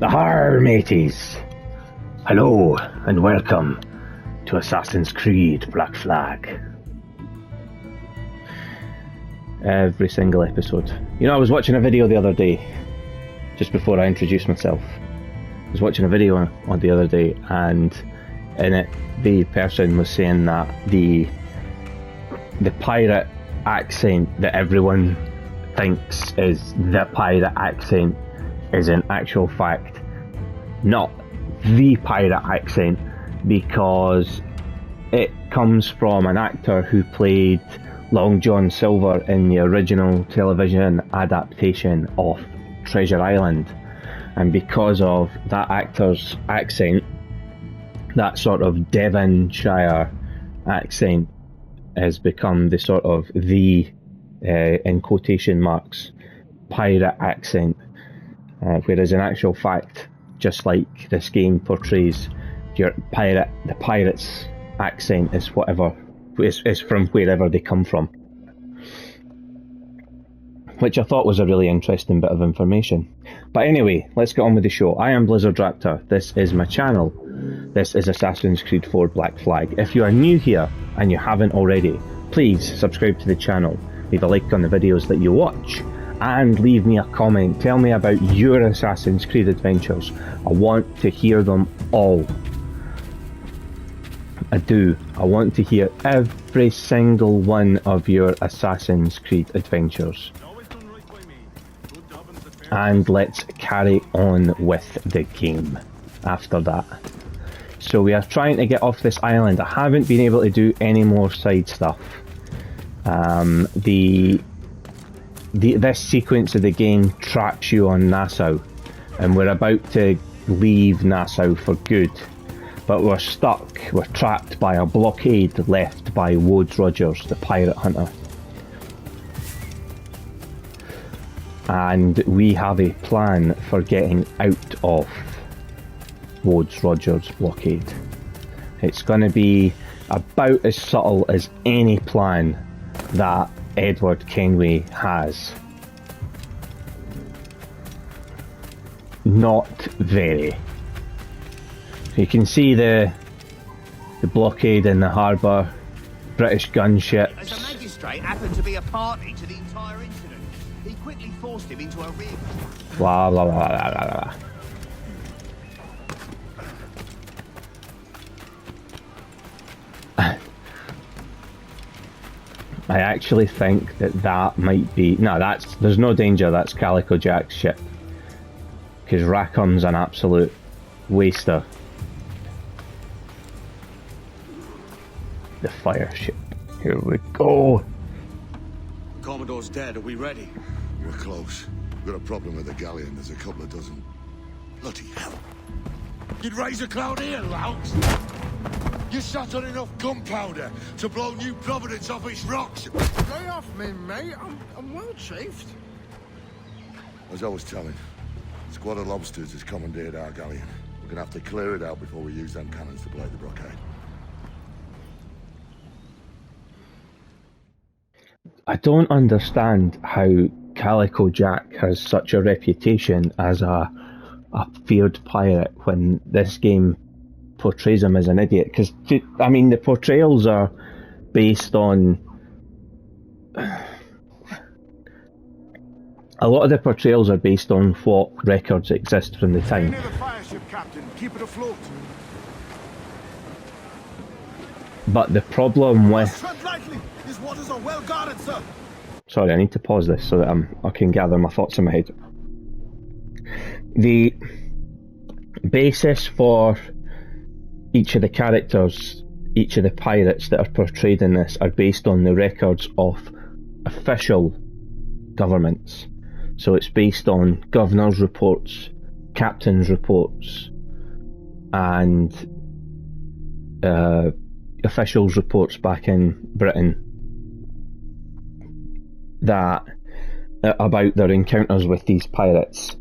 Ahar, mateys! Hello and welcome to Assassin's Creed Black Flag. Every single episode. You know, I was watching a video the other day, just before I introduced myself. I was watching a video on the other day, and in it, the person was saying that the pirate accent that everyone thinks is the pirate accent is in actual fact not the pirate accent, because it comes from an actor who played Long John Silver in the original television adaptation of Treasure Island, and because of that actor's accent, that sort of Devonshire accent has become the sort of the in quotation marks pirate accent, whereas in actual fact, just like this game portrays, the pirate's accent is whatever is from wherever they come from, which I thought was a really interesting bit of information. But anyway, let's get on with the show. I am Blizzard Raptor. This is my channel. This is Assassin's Creed 4 Black Flag. If you are new here and you haven't already, please subscribe to the channel, leave a like on the videos that you watch, and leave me a comment. Tell me about your Assassin's Creed adventures. I want to hear them all. I do. I want to hear every single one of your Assassin's Creed adventures. And let's carry on with the game after that. So we are trying to get off this island. I haven't been able to do any more side stuff. This sequence of the game traps you on Nassau, and we're about to leave Nassau for good, but we're stuck. We're trapped by a blockade left by Woodes Rogers, the pirate hunter, and we have a plan for getting out of Woodes Rogers' blockade. It's going to be about as subtle as any plan that Edward Kenway has. Not very. You can see the blockade in the harbour, British gunships. As a magistrate happened to be a party to the entire incident, he quickly forced him into a rig. Blah blah blah blah blah blah. I actually think that might be... No, there's no danger that's Calico Jack's ship, because Rackham's an absolute waster. The fire ship. Here we go. Commodore's dead. Are we ready? We're close. We've got a problem with the galleon. There's a couple of dozen. Bloody hell. You'd raise a cloud here, louts. You shot on enough gunpowder to blow New Providence off its rocks. Lay off me, mate. I'm well chafed. As I was telling, a squad of lobsters has commandeered our galleon. We're gonna have to clear it out before we use them cannons to blow the blockade. I don't understand how Calico Jack has such a reputation as a feared pirate when this game portrays him as an idiot, because I mean the portrayals are based on a lot of the portrayals are based on what records exist from the time. Near the fire ship, Captain. Keep it afloat. But the problem with... Tread lightly. These waters are well guarded, sir. Sorry, I need to pause this so that I can gather my thoughts in my head. The basis for each of the characters, each of the pirates that are portrayed in this, are based on the records of official governments. So it's based on governors' reports, captains' reports, and officials' reports back in Britain that about their encounters with these pirates.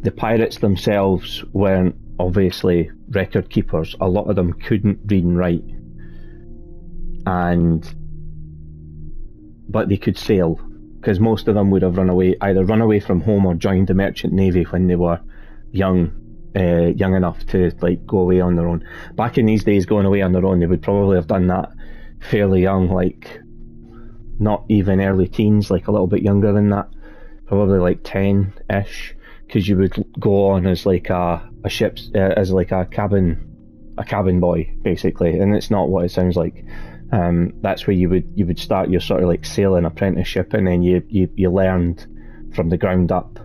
The pirates themselves weren't obviously record keepers. A lot of them couldn't read and write, but they could sail, because most of them would have either run away from home or joined the merchant navy when they were young young enough to like go away on their own. Back in these days, going away on their own, they would probably have done that fairly young, like not even early teens, like a little bit younger than that, probably like 10-ish, because you would go on as like a ship's as like a cabin boy basically, and it's not what it sounds like. That's where you would start your sort of like sailing apprenticeship, and then you learned from the ground up.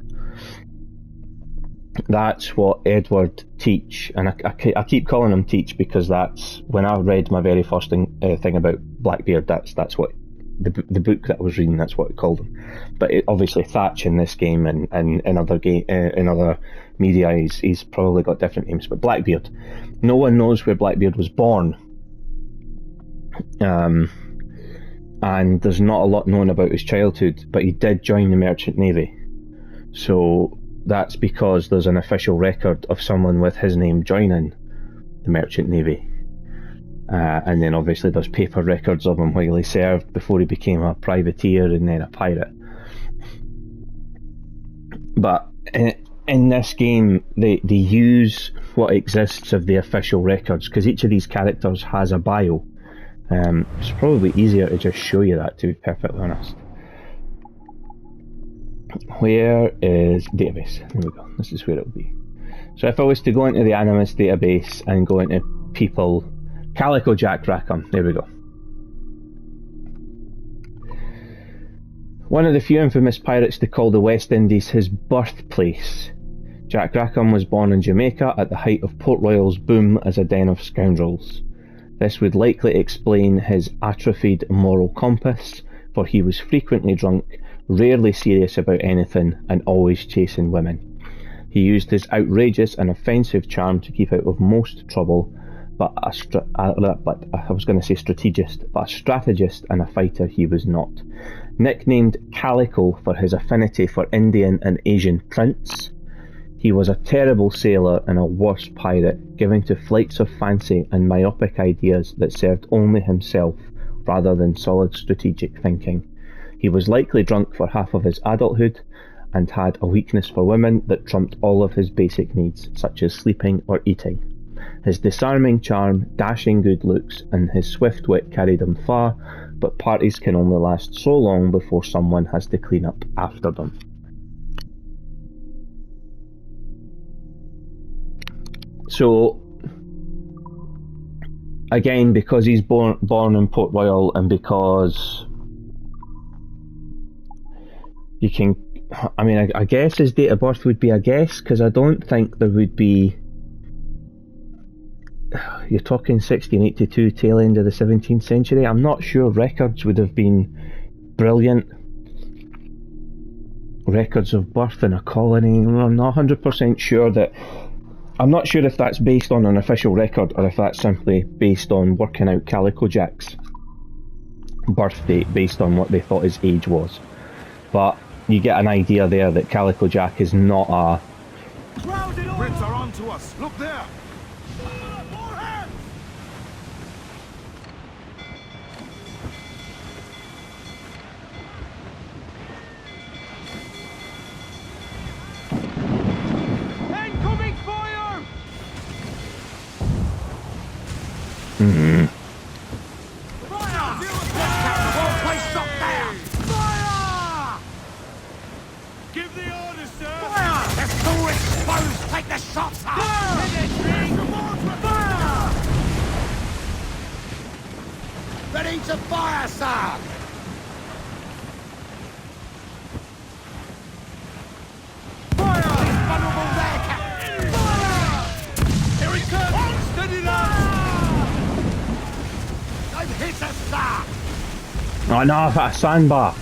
That's what Edward Teach, and I keep calling him Teach because that's when I read my very first thing about Blackbeard. That's what the book that I was reading. That's what it called him. But obviously Thatch in this game and in other media, he's probably got different names. But Blackbeard, no one knows where Blackbeard was born, and there's not a lot known about his childhood. But he did join the Merchant Navy, so that's because there's an official record of someone with his name joining the Merchant Navy. And then obviously there's paper records of him while he served before he became a privateer and then a pirate. But in this game, they use what exists of the official records, because each of these characters has a bio. It's probably easier to just show you that, to be perfectly honest. Where is database? There we go. This is where it'll be. So if I was to go into the Animus database and go into people, Calico Jack Rackham, there we go. One of the few infamous pirates to call the West Indies his birthplace, Jack Rackham was born in Jamaica at the height of Port Royal's boom as a den of scoundrels. This would likely explain his atrophied moral compass, for he was frequently drunk, rarely serious about anything, and always chasing women. He used his outrageous and offensive charm to keep out of most trouble, but a strategist and a fighter he was not. Nicknamed Calico for his affinity for Indian and Asian prints, he was a terrible sailor and a worse pirate, given to flights of fancy and myopic ideas that served only himself rather than solid strategic thinking. He was likely drunk for half of his adulthood and had a weakness for women that trumped all of his basic needs, such as sleeping or eating. His disarming charm, dashing good looks, and his swift wit carried him far, but parties can only last so long before someone has to clean up after them. So, again, because he's born in Port Royal, and because you can, I mean, I guess his date of birth would be a guess, because I don't think there would be, you're talking 1682, tail end of the 17th century. I'm not sure records would have been brilliant. Records of birth in a colony, I'm not 100% sure that, I'm not sure if that's based on an official record or if that's simply based on working out Calico Jack's birth date based on what they thought his age was. But you get an idea there that Calico Jack is not a... Brits are onto us. Look there. More hands. Incoming fire. Mm-hmm. Take the shots up! Ready to fire, sir! Fire! He's vulnerable there, Captain! Fire! Here he comes! Steady now! They've hit us, sir! Oh no, I've got a sandbar!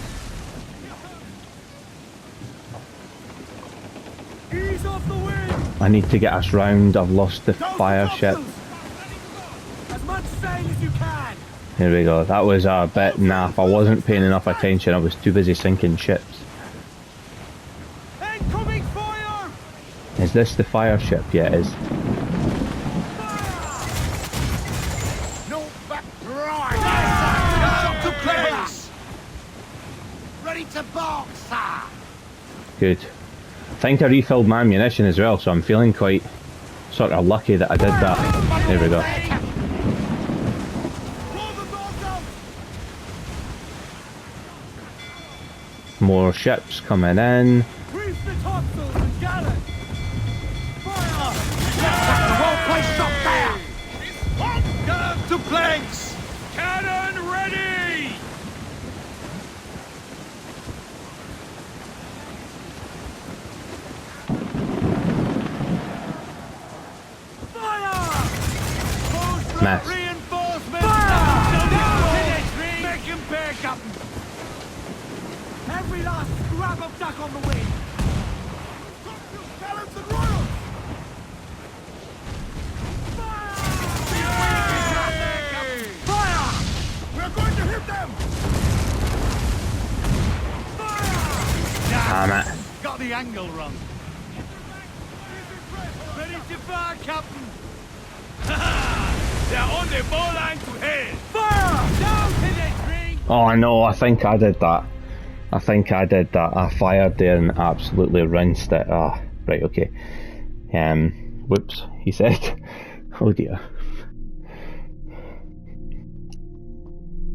Ease off the wind! I need to get us round, I've lost the fire ship. As much sail as you can! Here we go, that was a bit naff. I wasn't paying enough attention, I was too busy sinking ships. Incoming fire! Is this the fire ship? Yeah, it is. No back right! To place! Ready to bark, sir! Good. I think I refilled my ammunition as well, so I'm feeling quite Sort of lucky that I did that. There we go. More ships coming in. Reef the topsails and gallant! Fire! The whole place shot there! Gun to planks! Cannon ready! Fire! Mess. Reinforcements! Fire! Make him pay, Captain! Every last scrap of duck on the wing! Gallants and royals! Fire! We're going to hit them! Fire! Damn it. Got the angle wrong. Ready to fire, Captain! They're on the ball line to head! Fire! Down to the tree! Oh no, I think I did that. I think I did that. I fired there and absolutely rinsed it. Ah, right, okay. Whoops, he said. Oh dear.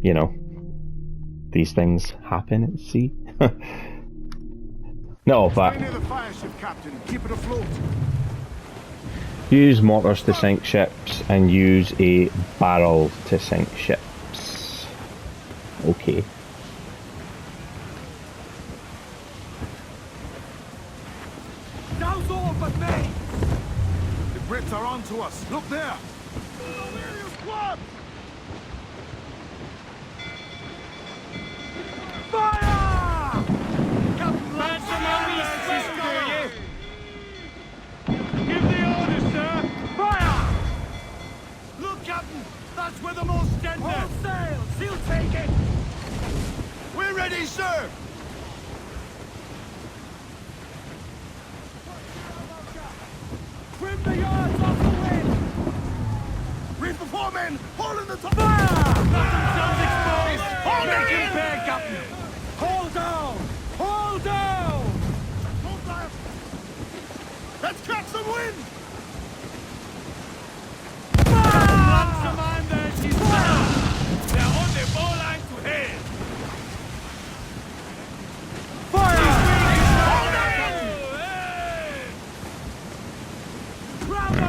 You know, these things happen at sea. No, but Stay near the fire ship, Captain. Keep it afloat. use mortars to sink ships and use a barrel to sink ships. Okay. Now's all but me! The Brits are on to us. Look there. Fire! Captain Ransom, how we swim, do you? Give the order, sir! Fire! Look, Captain, that's where the most tender! All sails, he'll take it! We're ready, sir! Trim the yards off the wind! Reef the foremen! Hold in the top! Fire! Let themselves exposed! Hold Make him pay, Captain! Hold down! Hold down! Let's catch some wind! Ransom and there's his man! They're on the ball line to head! Fire!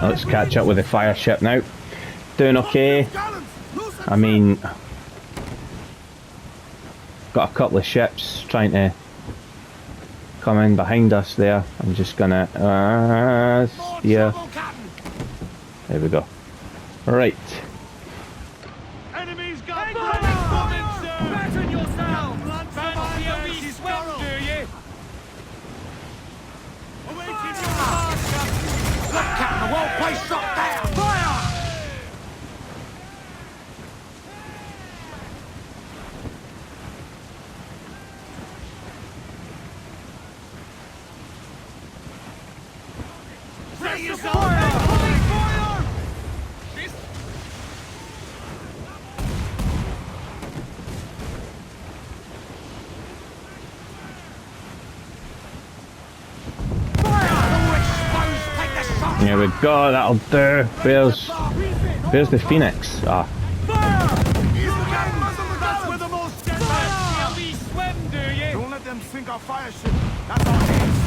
Let's catch up with the fire ship now. Doing okay. I mean, got a couple of ships trying to come in behind us there. I'm just gonna steer. There we go. Right. Enemies got flames coming, sir! Batten yourself! Fancy a wee swim, do you? Awaiting your mark, Captain! Look, Captain, the whole place shot there! Fire! Set yourself! Fire! Fire! There we go, that'll do. Where's the Phoenix? Ah. Don't let them sink our fire ship. That's our ace.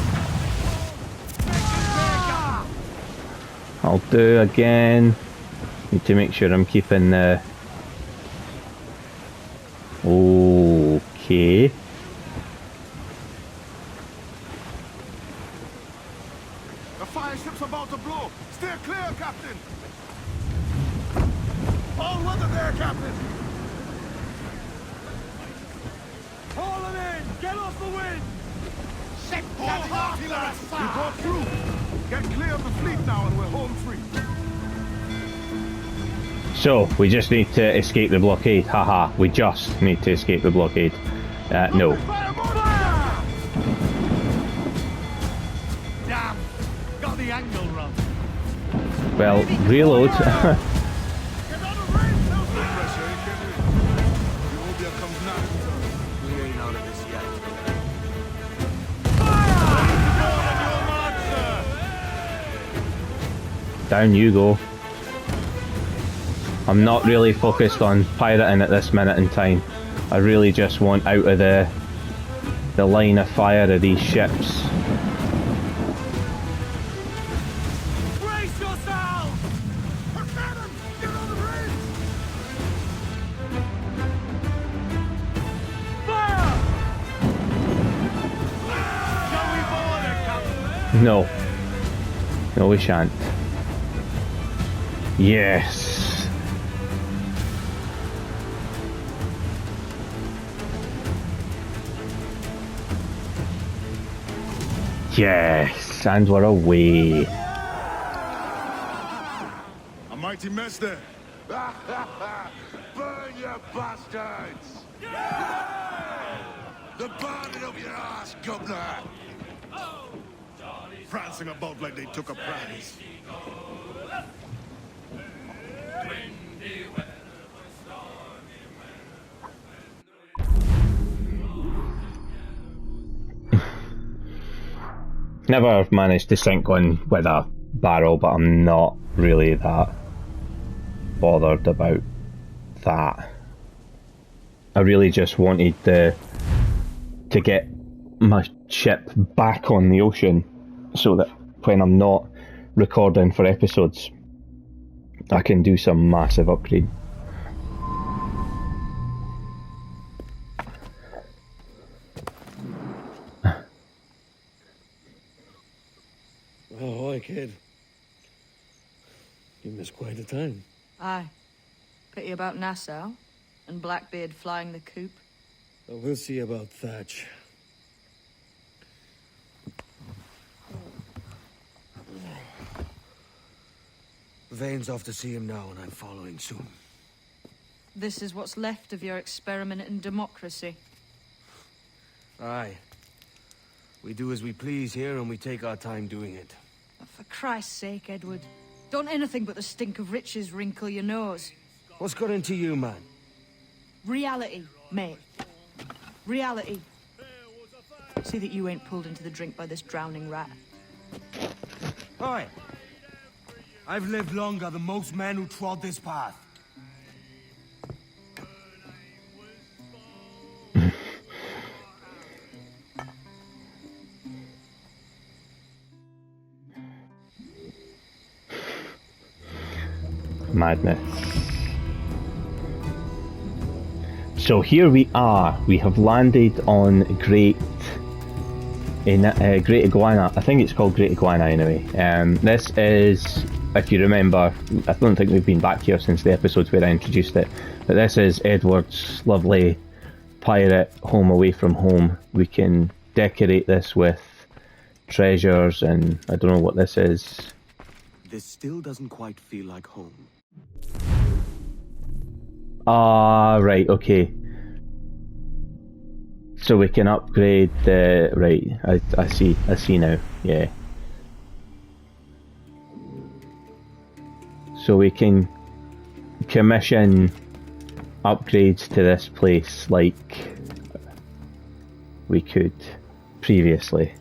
I'll do again. Need to make sure I'm keeping the... Okay. The fire ship's about to blow. Steer clear, Captain. All weather there, Captain. Haul them in! Get off the wind! Ship We got through. Get clear of the fleet now and we're home free. So, we just need to escape the blockade. Haha, we just need to escape the blockade. No. Damn! Got the angle wrong. Well, reload. Get out of range, no pressure. The Obia comes now. We ain't out of this yet. Down you go. I'm not really focused on pirating at this minute in time. I really just want out of the line of fire of these ships. Brace yourselves! Cannon! Get on the bridge! Fire! Shall we board it, Captain? No. No, we shan't. Yes. Yes, and we're away. A mighty mess there. Burn, you bastards! The burning of your ass, governor! Prancing about like they took a prize. Never managed to sink one with a barrel, but I'm not really that bothered about that. I really just wanted to get my ship back on the ocean so that when I'm not recording for episodes, I can do some massive upgrade. Ahoy, kid. You missed quite a time. Aye. Pity about Nassau and Blackbeard flying the coop. But we'll see about Thatch. Vane's off to see him now, and I'm following soon. This is what's left of your experiment in democracy. Aye. We do as we please here, and we take our time doing it. For Christ's sake, Edward. Don't anything but the stink of riches wrinkle your nose. What's got into you, man? Reality, mate. Reality. See that you ain't pulled into the drink by this drowning rat. Aye. I've lived longer than most men who trod this path. Madness. So here we are. We have landed on Great Iguana. I think it's called Great Iguana anyway. This is, if you remember, I don't think we've been back here since the episodes where I introduced it, but this is Edward's lovely pirate home away from home. We can decorate this with treasures and I don't know what this is. This still doesn't quite feel like home. Ah, right, okay. So we can upgrade the... right, I see now, yeah. So we can commission upgrades to this place like we could previously.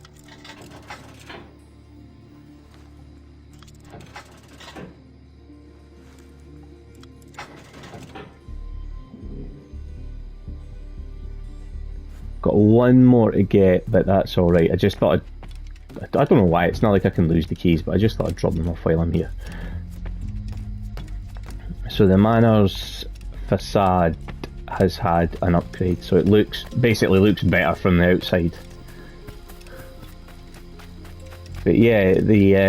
Got one more to get, but that's alright. I just thought I don't know why, it's not like I can lose the keys, but I just thought I'd drop them off while I'm here. So the manor's facade has had an upgrade, so it basically looks better from the outside. But yeah,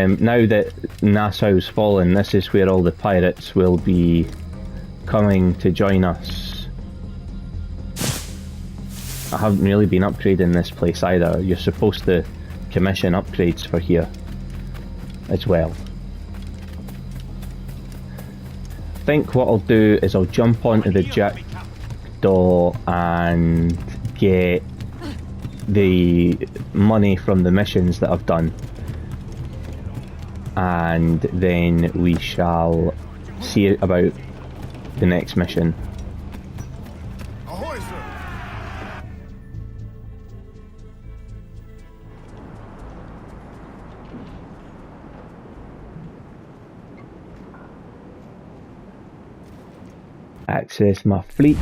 now that Nassau's fallen, this is where all the pirates will be coming to join us. I haven't really been upgrading this place either. You're supposed to commission upgrades for here as well. I think what I'll do is I'll jump onto the jackdaw and get the money from the missions that I've done, and then we shall see about the next mission. Ahoy, sir! Access my fleet.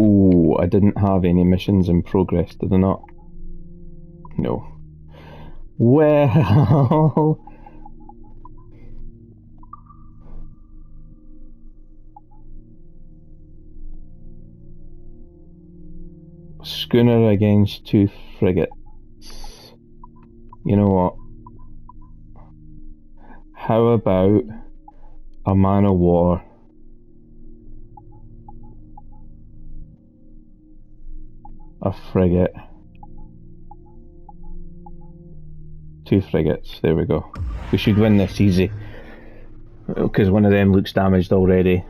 Ooh, I didn't have any missions in progress, did I not? No. Well... Schooner against 2 frigates. You know what? How about a man of war? A frigate. 2 frigates, there we go. We should win this easy. Because one of them looks damaged already.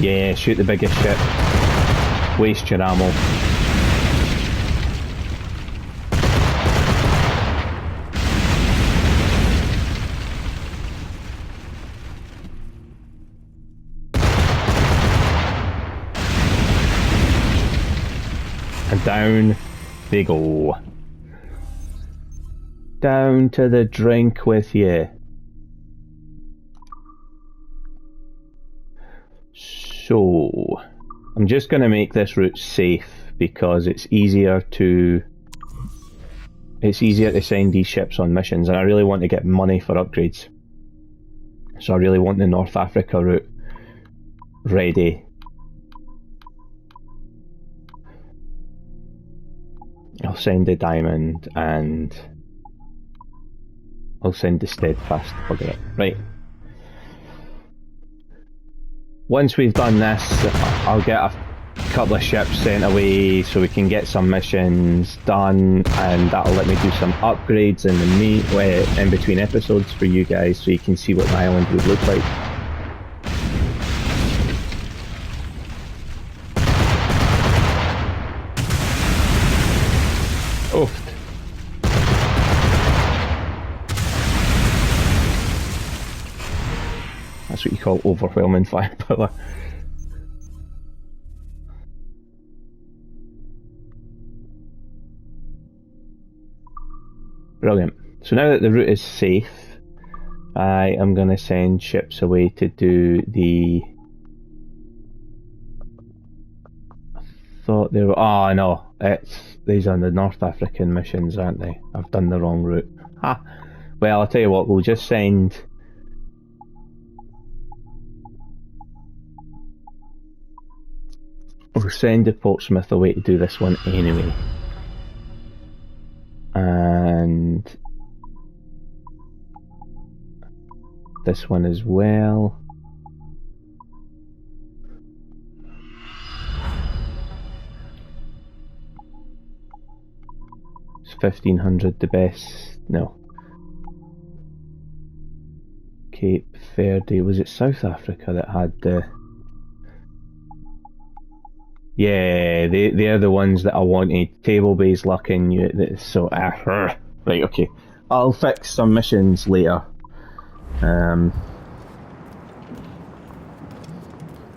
Yeah, shoot the biggest ship. Waste your ammo. And down they go. Down to the drink with you. So, I'm just going to make this route safe because it's easier to send these ships on missions, and I really want to get money for upgrades. So I really want the North Africa route ready. I'll send the diamond and I'll send the steadfast. Bugger it. Right. Once we've done this, I'll get a couple of ships sent away so we can get some missions done, and that'll let me do some upgrades in between episodes for you guys so you can see what my island would look like. Oof. That's what you call overwhelming firepower. Brilliant. So now that the route is safe, I am going to send ships away to do the... I thought they were... Oh no, these are the North African missions, aren't they? I've done the wrong route. Ha! Well, I'll tell you what, we'll just send... We'll send the Portsmouth away to do this one anyway. And this one as well. Is 1500 the best? No. Cape Verde, was it South Africa that had the... Yeah, they're the ones that I wanted. Table based luck in you. So, right, okay. I'll fix some missions later. Kind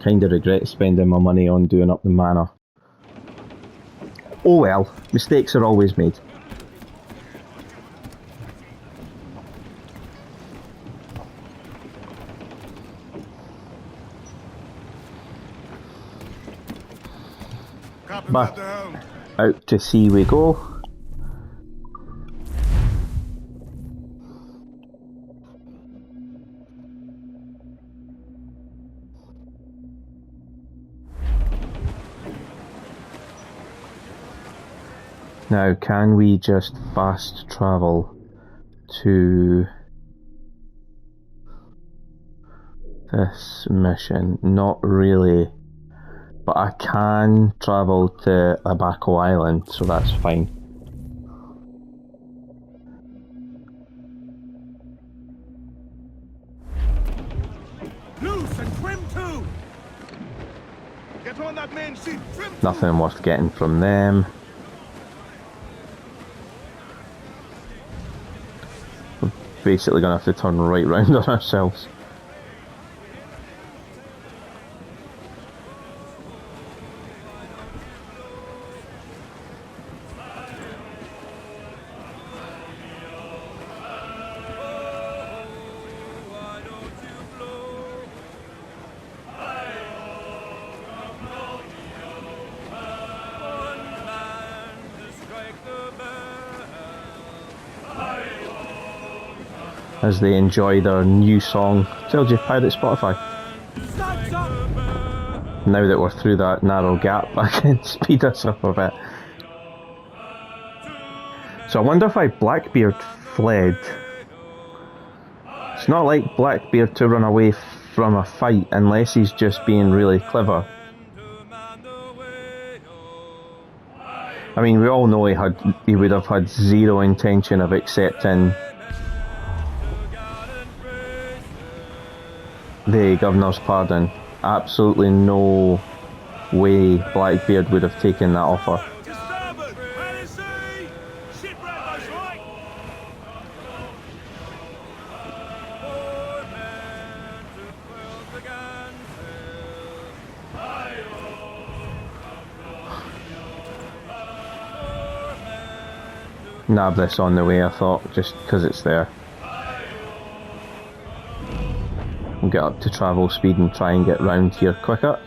of regret spending my money on doing up the manor. Oh well, mistakes are always made. But out to sea we go. Now, can we just fast travel to this mission? Not really. But I can travel to Abaco Island, so that's fine. Loose and trim too. Get on that main sheet. Trim. Nothing worth getting from them. basically going to have to turn right round on ourselves. As they enjoy their new song. Tells you, Pirate Spotify. Now that we're through that narrow gap, I can speed us up a bit. So I wonder if Blackbeard fled. It's not like Blackbeard to run away from a fight unless he's just being really clever. I mean, we all know he would have had zero intention of accepting the governor's pardon. Absolutely no way Blackbeard would have taken that offer. Nab this on the way, I thought, just because it's there. We'll get up to travel speed and try and get round here quicker.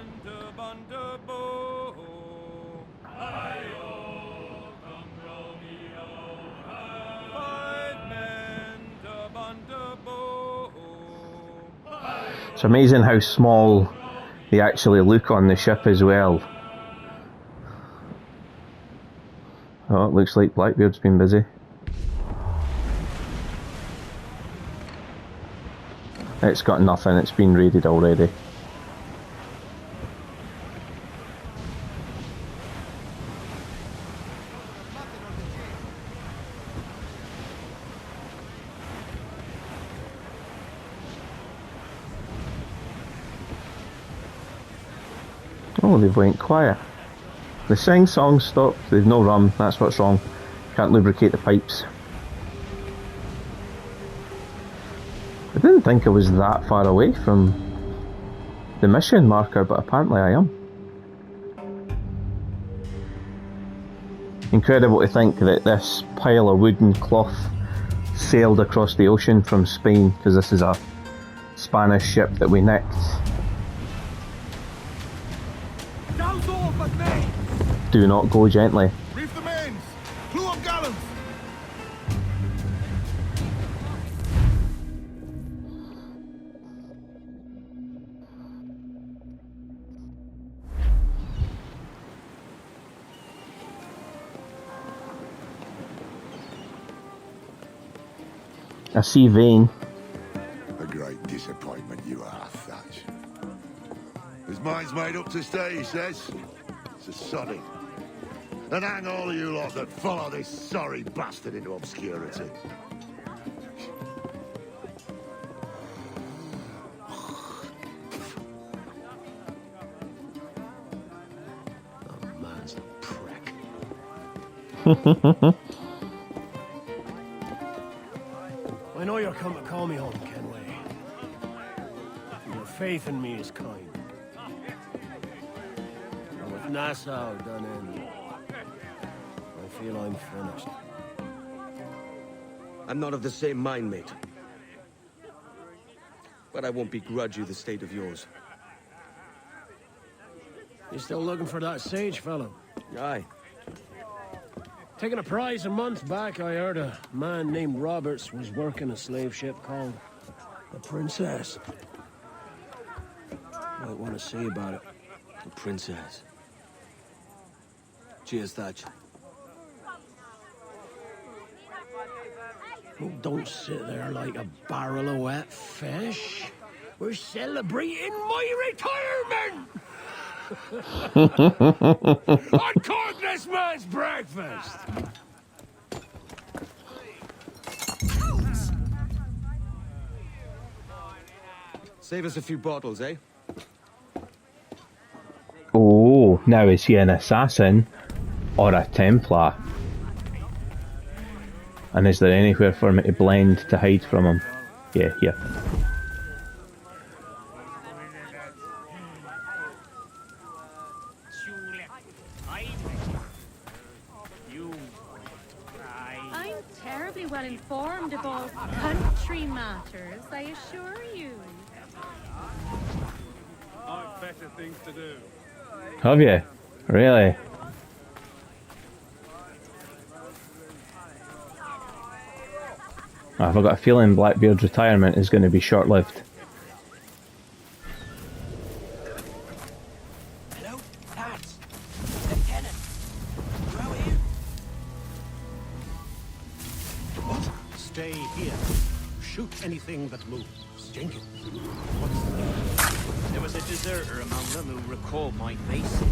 It's amazing how small they actually look on the ship as well. Oh, it looks like Blackbeard's been busy. It's got nothing, it's been raided already. Oh, they've went quiet. The sing-song stopped, they've no rum, that's what's wrong. Can't lubricate the pipes. I didn't think I was that far away from the mission marker, but apparently I am. Incredible to think that this pile of wood and cloth sailed across the ocean from Spain, because this is a Spanish ship that we nicked. Do not go gently. Reef the mains! Clew up gallants! I see Vane. A great disappointment you are, Thatch. His mind's made up to stay, he says. It's a sodding. And hang all of you lot that follow this sorry bastard into obscurity. That man's a prick. I know you're come to call me home, Kenway. Your faith in me is kind. And with Nassau done in, I feel I'm finished. I'm not of the same mind, mate. But I won't begrudge you the state of yours. You still looking for that sage fellow? Aye. Taking a prize a month back, I heard a man named Roberts was working a slave ship called the Princess. Might want to see about it. The Princess. Cheers, Thatch. Oh, don't sit there like a barrel of wet fish. We're celebrating my retirement! Uncork this man's breakfast! Save us a few bottles, eh? Oh, now is he an assassin or a Templar? And is there anywhere for me to blend to hide from him? Yeah, here. I'm terribly well informed about country matters, I assure you. I've better things to do. Have you? Really? I've got a feeling Blackbeard's retirement is going to be short-lived. Hello, lads. Lieutenant. Row here. What? Stay here. Shoot anything that moves. Jenkins. What's the name? There was a deserter among them who recalled my face.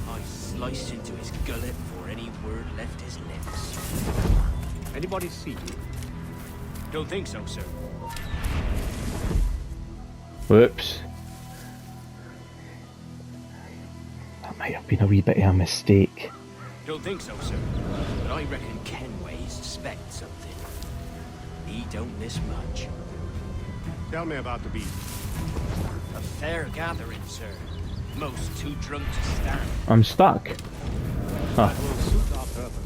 I sliced into his gullet before any word left his lips. Anybody see you? Don't think so, sir. Whoops. That might have been a wee bit of a mistake. Don't think so, sir. But I reckon Kenway suspects something. He don't miss much. Tell me about the beast. A fair gathering, sir. Most too drunk to stand. I'm stuck. Huh. That will suit our purpose.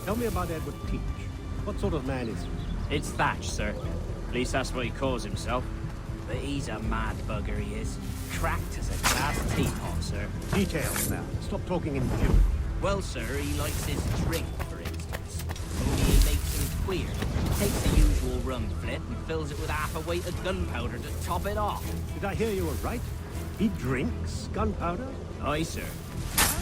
Tell me about Edward Teach. What sort of man is he? It's Thatch, sir. At least that's what he calls himself. But he's a mad bugger, he is. Cracked as a glass teapot, sir. Details now. Stop talking in gibberish. Well, sir, he likes his drink, for instance. Only he makes him queer. Takes the usual rum flip and fills it with half a weight of gunpowder to top it off. Did I hear you were right? He drinks gunpowder? Aye, sir.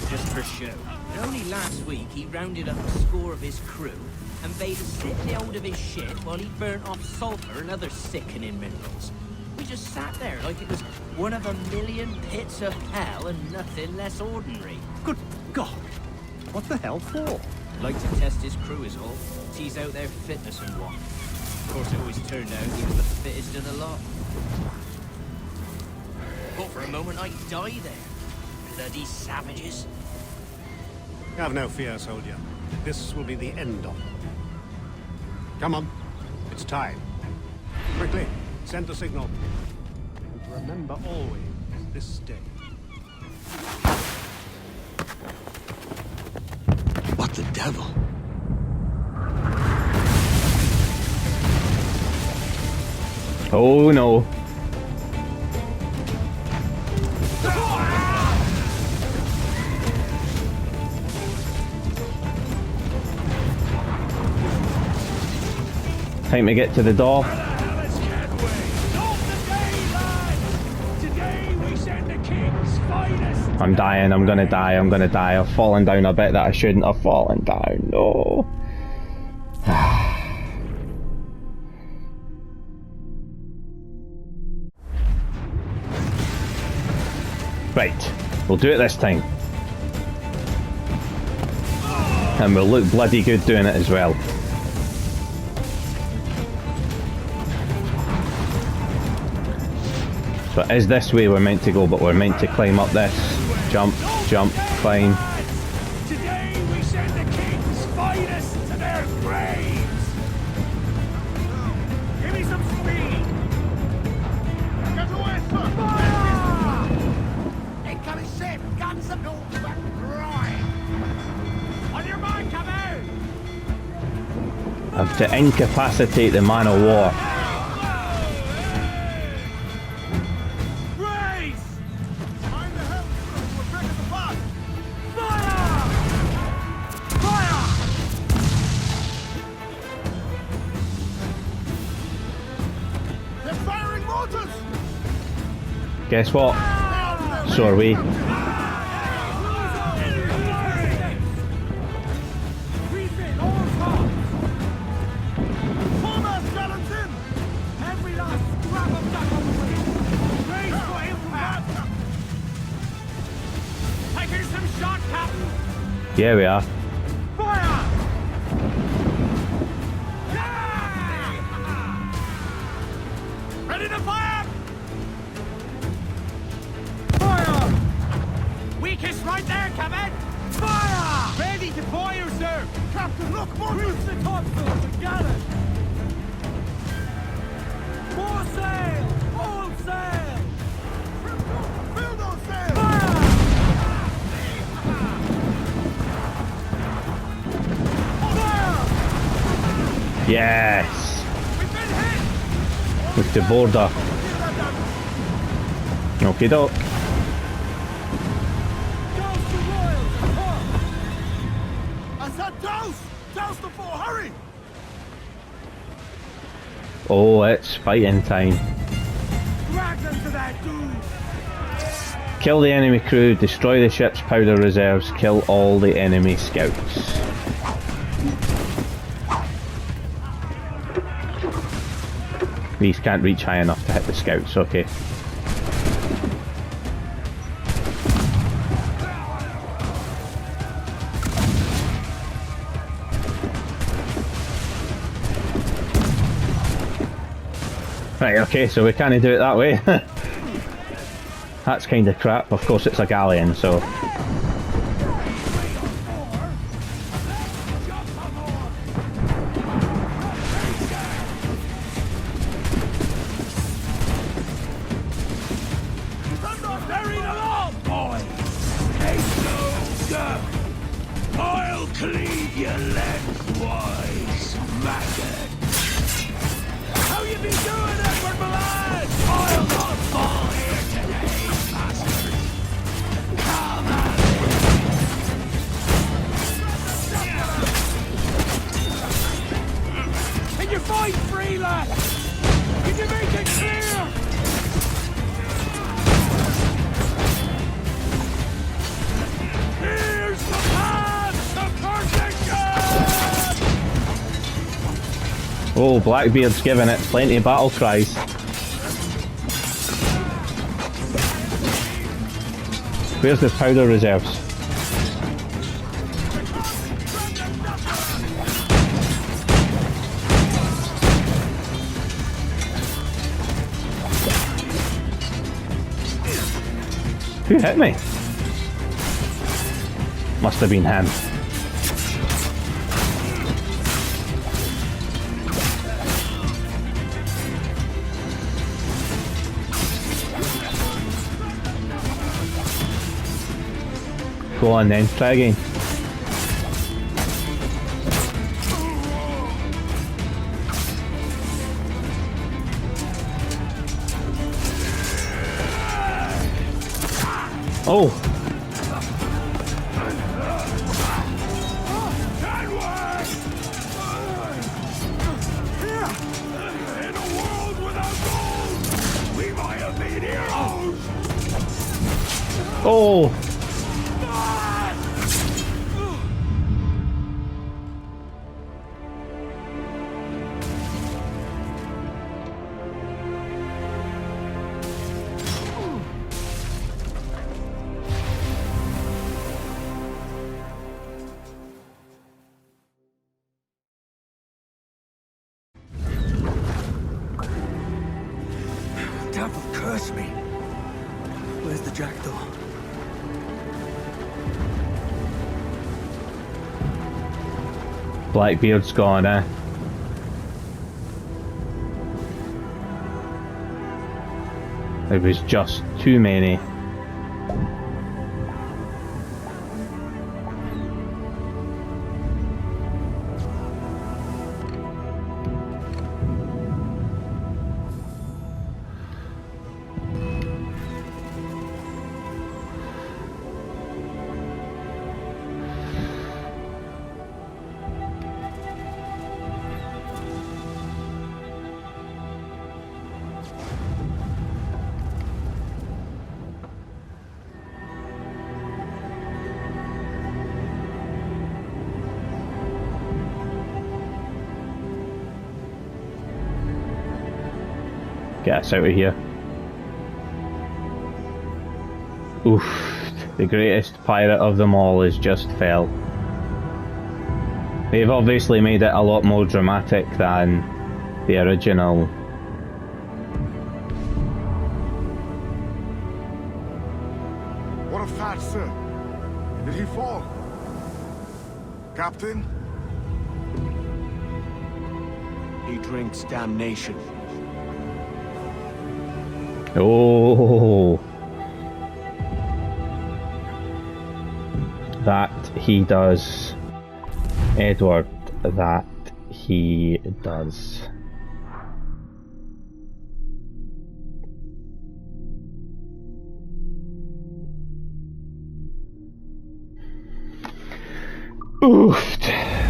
Just for show. But only last week he rounded up a score of his crew and bade us sit in the hold of his ship while he burnt off sulphur and other sickening minerals. We just sat there like it was one of a million pits of hell and nothing less ordinary. Good God! What the hell for? Like to test his crew is all. Tease out their fitness and what. Of course, it always turned out he was the fittest of the lot. Thought for a moment I'd die there. Bloody savages. Have no fear, soldier. This will be the end of it. Come on. It's time. Quickly, send the signal. And remember always this day. What the devil? Oh no. Time to get to the door. I'm dying, I'm gonna die, I'm gonna die. I've fallen down a bit that I shouldn't have fallen down. No. Right, we'll do it this time. And we'll look bloody good doing it as well. So it is this way we're meant to go, but we're meant to climb up this. Jump, jump, climb. Today we send the king's finest to their graves. Give me some speed. Get away, sir. Fire! Incoming ship. Guns up. No back. Right. On your mark, come out. I have to incapacitate the man of war. Guess what? So are we. Yeah, we are. Fire! Ready to fire! Fire! We Kiss right there, Captain! Fire! Ready to fire, sir! Captain, look, more! Grease the topsails and gallant! More sail! All sail! Fill those sails! Fire! Fire! Yes! We've been hit! With the border. Okie doke. Douse the royals and port! I said douse! Douse the fort, hurry! Oh, it's fighting time. Drag them to that dude! Kill the enemy crew, destroy the ship's powder reserves, kill all the enemy scouts. These can't reach high enough to hit the scouts, okay. Right, okay, so we can't do it that way. That's kind of crap. Of course it's a galleon, so... I'll cleave your lengthwise, maggot! How you be doing, Edward Milan? I'll not fall here today, bastard! Come on! Can you fight free, lad? Can you make it clear? Here's the path to perdition! Oh, Blackbeard's giving it plenty of battle cries. Where's the powder reserves? Who hit me? Must have been him. Go on then, try again. Oh! In a world without gold, we might have been heroes! Oh! Devil curse me! Where's the jackdaw? Blackbeard's gone, eh? There was just too many. Get us out of here. Oof, the greatest pirate of them all has just fell. They've obviously made it a lot more dramatic than the original. What of that, sir? Did he fall? Captain? He drinks damnation. Oh, that he does, Edward. That he does. Oof,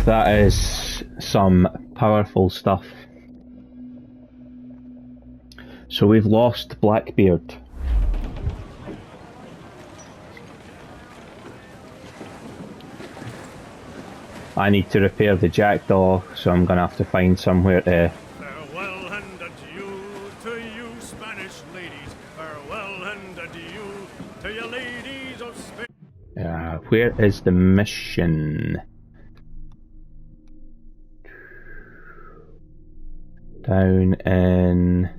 that is some powerful stuff. So we've lost Blackbeard. I need to repair the jackdaw, so I'm gonna have to find somewhere to... Farewell and adieu to you Spanish ladies. Farewell and adieu to you ladies of Spain. Where is the mission? Down in...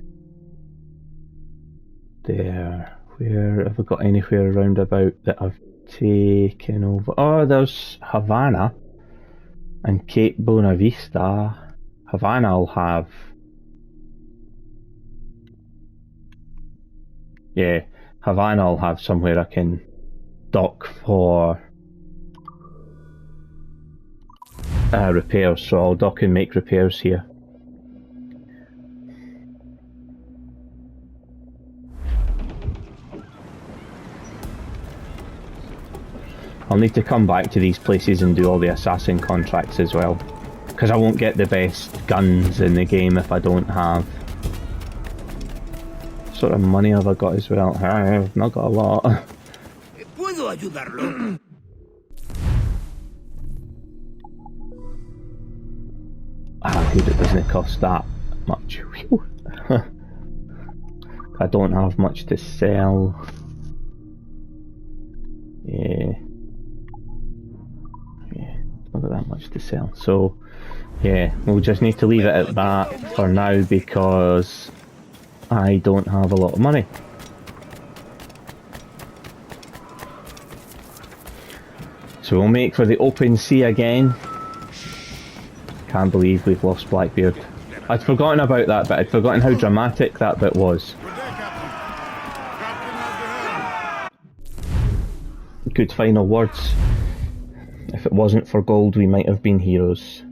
there. Where have I got anywhere around about that I've taken over? Oh, there's Havana and Cape Bonavista. Havana I'll have. Yeah, Havana I'll have somewhere I can dock for repairs, so I'll dock and make repairs here. I'll need to come back to these places and do all the assassin contracts as well, because I won't get the best guns in the game if I don't have... What sort of money have I got as well? I've not got a lot. ¿Puedo ayudarlo? Good, it doesn't cost that much. I don't have much to sell. Yeah. Not got that much to sell, so yeah, we'll just need to leave it at that for now because I don't have a lot of money. So we'll make for the open sea again. Can't believe we've lost Blackbeard. I'd forgotten about that bit. I'd forgotten how dramatic that bit was. Good final words. If it wasn't for gold, we might have been heroes.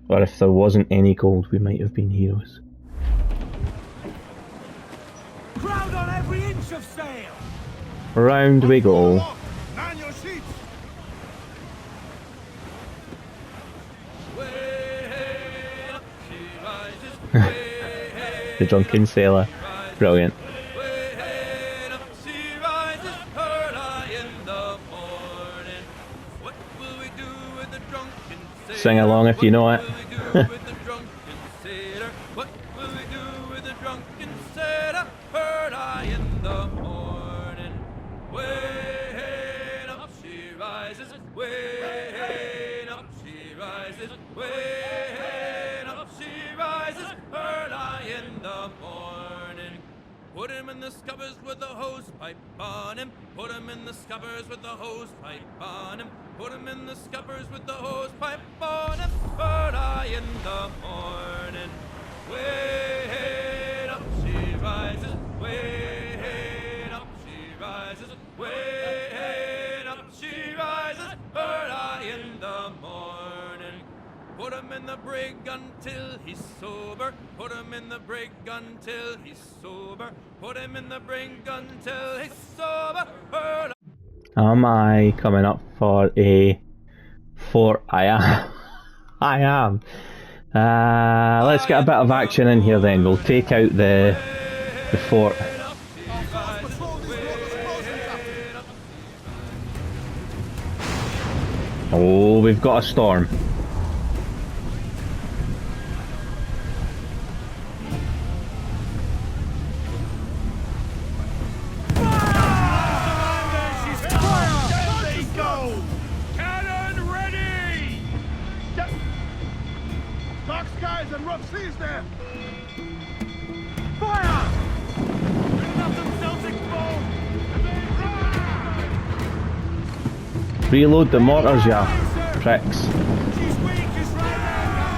Or if there wasn't any gold, we might have been heroes. Crowd on every inch of sail. Round we go. Man your seats! The drunken sailor. Brilliant. Sing along if you know it. Put him in the scuppers with the hose pipe on him. Put him in the scuppers with the hose pipe on him. Put him in the scuppers with the hose pipe on him. Early in the morning. Way up she rises. Way up she rises. Way up she rises. Early in the morning. Put him in the brig until he's sober. Put him in the brig until he's sober. Put him in the brig until he's sober. Am I coming up for a fort? I am. I am. Let's get a bit of action in here then. We'll take out the fort. Oh, we've got a storm. Reload the mortars, ya pricks. She's weakest right there.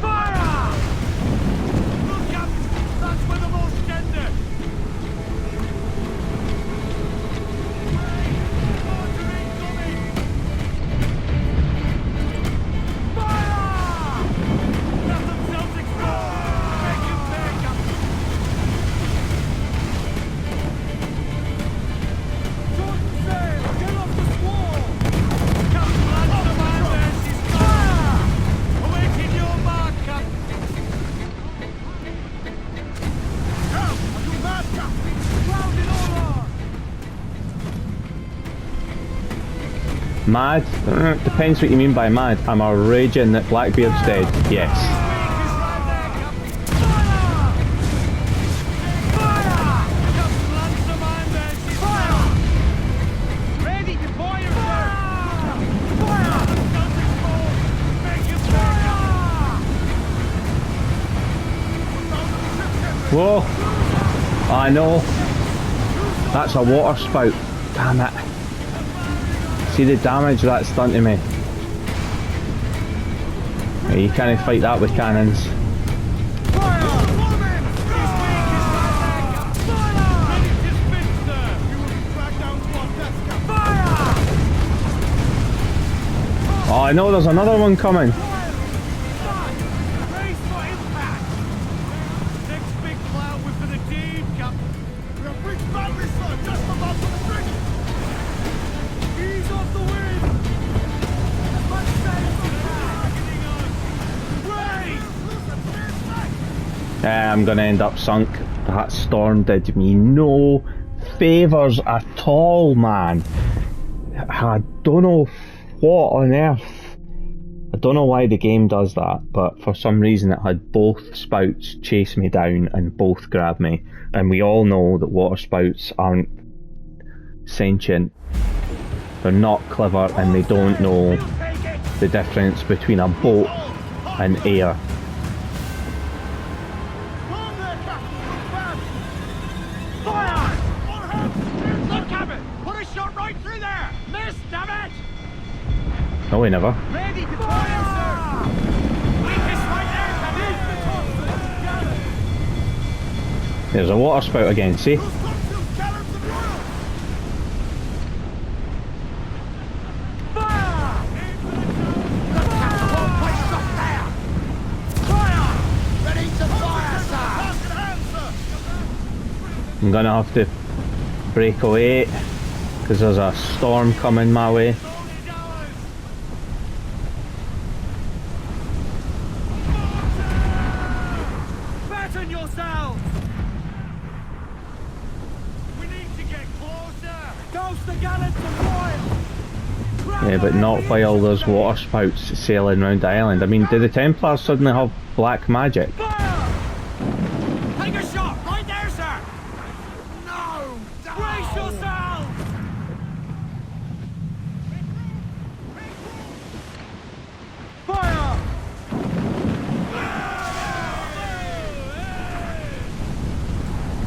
Fire! Look up! That's where the most tender. Fire! Let themselves explode! Make him back up! Get off the squall! Captain Lancer, man, there she's fire! Awaiting your mark, Captain! Help! Are you mad, Captain? Ground in order! Mad? Depends what you mean by mad. I'm a raging that Blackbeard's dead. Yes. Whoa! I know. That's a water spout. Damn it. See the damage that's done to me. Yeah, you can't fight that with cannons. Oh, I know there's another one coming. I'm gonna end up sunk. That storm did me no favours at all, man. I don't know what on earth. I don't know why the game does that, but for some reason it had both spouts chase me down and both grab me. And we all know that water spouts aren't sentient. They're not clever and they don't know the difference between a boat and air. No, we never. Ready to fire, sir! Weakest right there, There's a water spout again, see? I'm gonna have to break away because there's a storm coming my way. Batten yourselves! We need to get closer! Ghost the gallants and royal! Yeah, but not while there's water spouts sailing around the island. I mean, do the Templars suddenly have black magic? Take a shot! Right there, sir! No! Brace yourselves! Fire!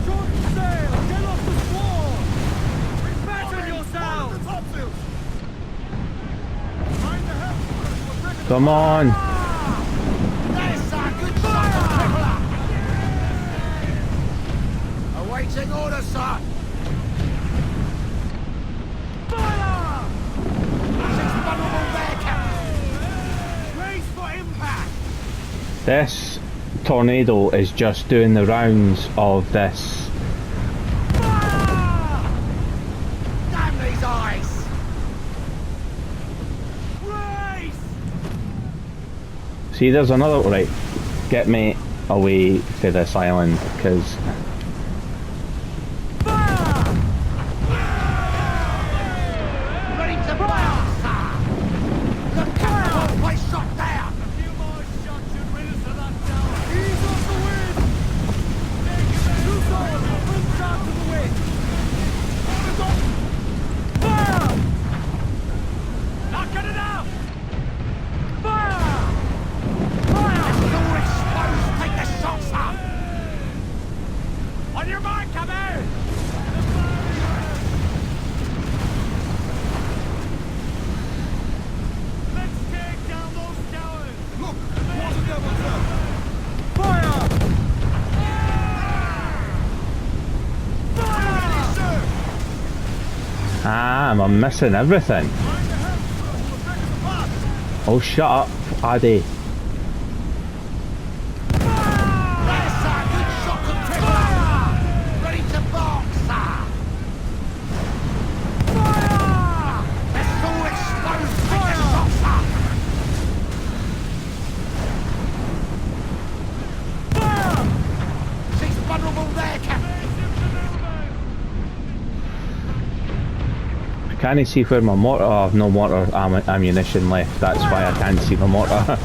Short sail! Get off the squall! Batten yourselves! Come on! Awaiting orders, sir! Fire! Six vulnerable there, Captain! Brace for impact! This tornado is just doing the rounds of this. Fire! Damn these eyes! Brace! See, there's another. Right, get me away to this island because. Damn, I'm missing everything. Oh, shut up, Addy. I can't see where my mortar... Oh, I've no mortar ammunition left, that's why I can't see my mortar.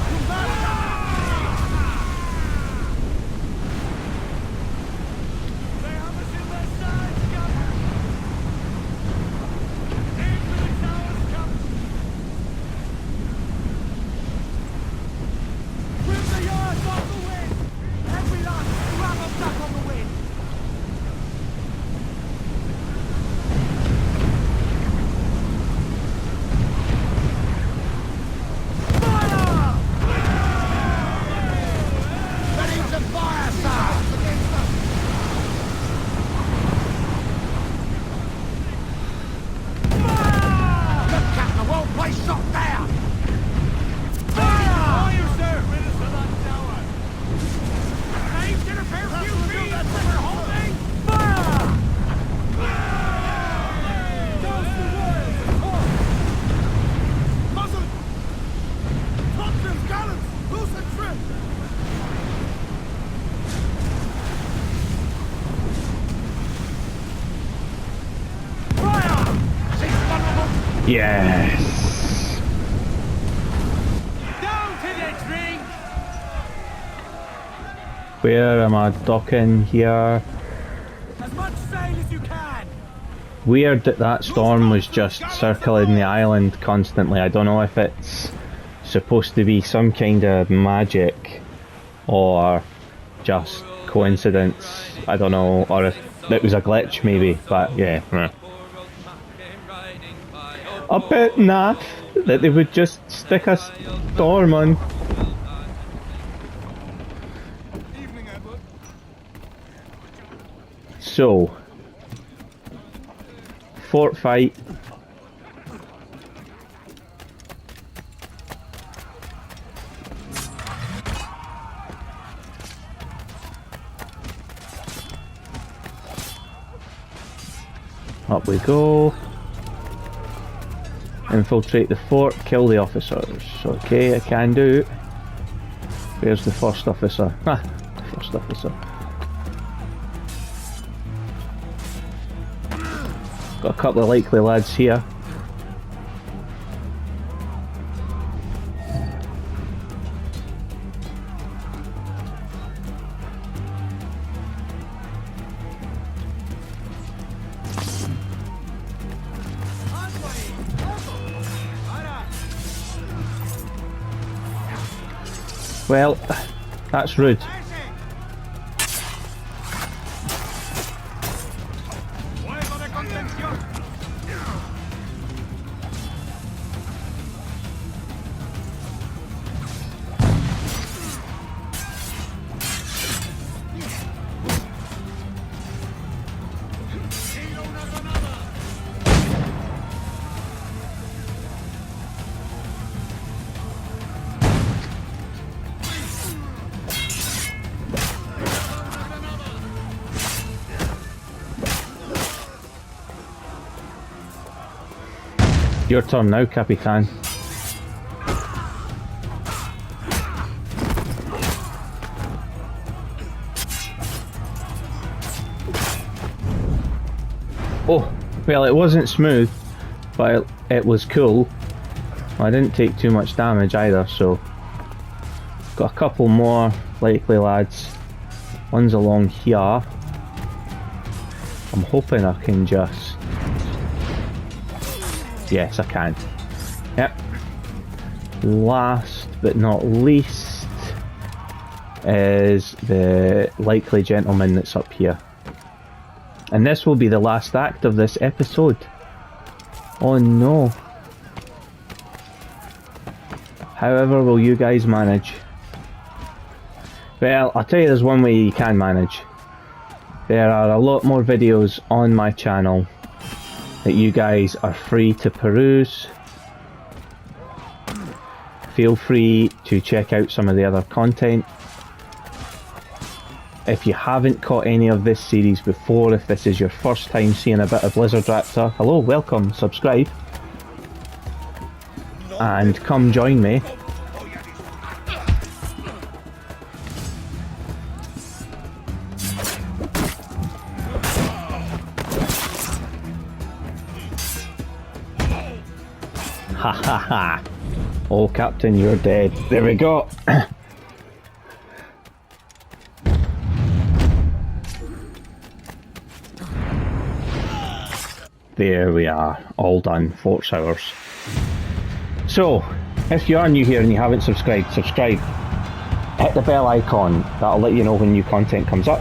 Yes! Down to the drink! Where am I docking here? As much sail as you can! Weird that that storm was just circling the island constantly. I don't know if it's supposed to be some kind of magic or just coincidence. I don't know, or if it was a glitch maybe, but yeah. A bit naff that they would just stick a storm on. So, fort fight. Up we go. Infiltrate the fort, kill the officers. Okay, I can do. Where's the first officer? Ah, first officer. Got a couple of likely lads here. Well, that's rude. Your turn now, Capitan. Oh, well, it wasn't smooth, but it was cool. I didn't take too much damage either, so got a couple more likely lads. One's along here. I'm hoping I can just... Yes, I can. Yep. Last but not least is the likely gentleman that's up here. And this will be the last act of this episode. Oh no. However will you guys manage? Well, I'll tell you there's one way you can manage. There are a lot more videos on my channel that you guys are free to peruse. Feel free to check out some of the other content. If you haven't caught any of this series before, if this is your first time seeing a bit of Blizzard Raptor, hello, welcome, subscribe. And come join me. Ha ha ha! Oh, Captain, you're dead. There we go. There we are, all done, 4 hours. So, if you are new here and you haven't subscribed, subscribe. Hit the bell icon, that'll let you know when new content comes up.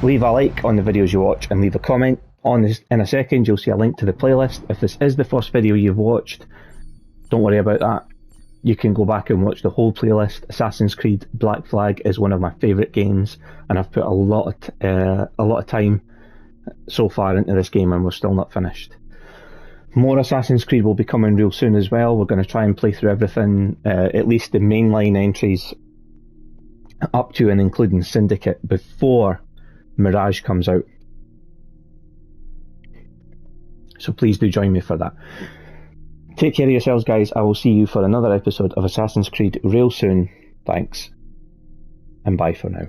Leave a like on the videos you watch and leave a comment. In a second you'll see a link to the playlist. If this is the first video you've watched, don't worry about that. You can go back and watch the whole playlist. Assassin's Creed Black Flag is one of my favourite games, and I've put a lot of time so far into this game, and we're still not finished. More Assassin's Creed will be coming real soon as well. We're going to try and play through everything, at least the mainline entries, up to and including Syndicate, before Mirage comes out. So please do join me for that. Take care of yourselves, guys. I will see you for another episode of Assassin's Creed real soon. Thanks, and bye for now.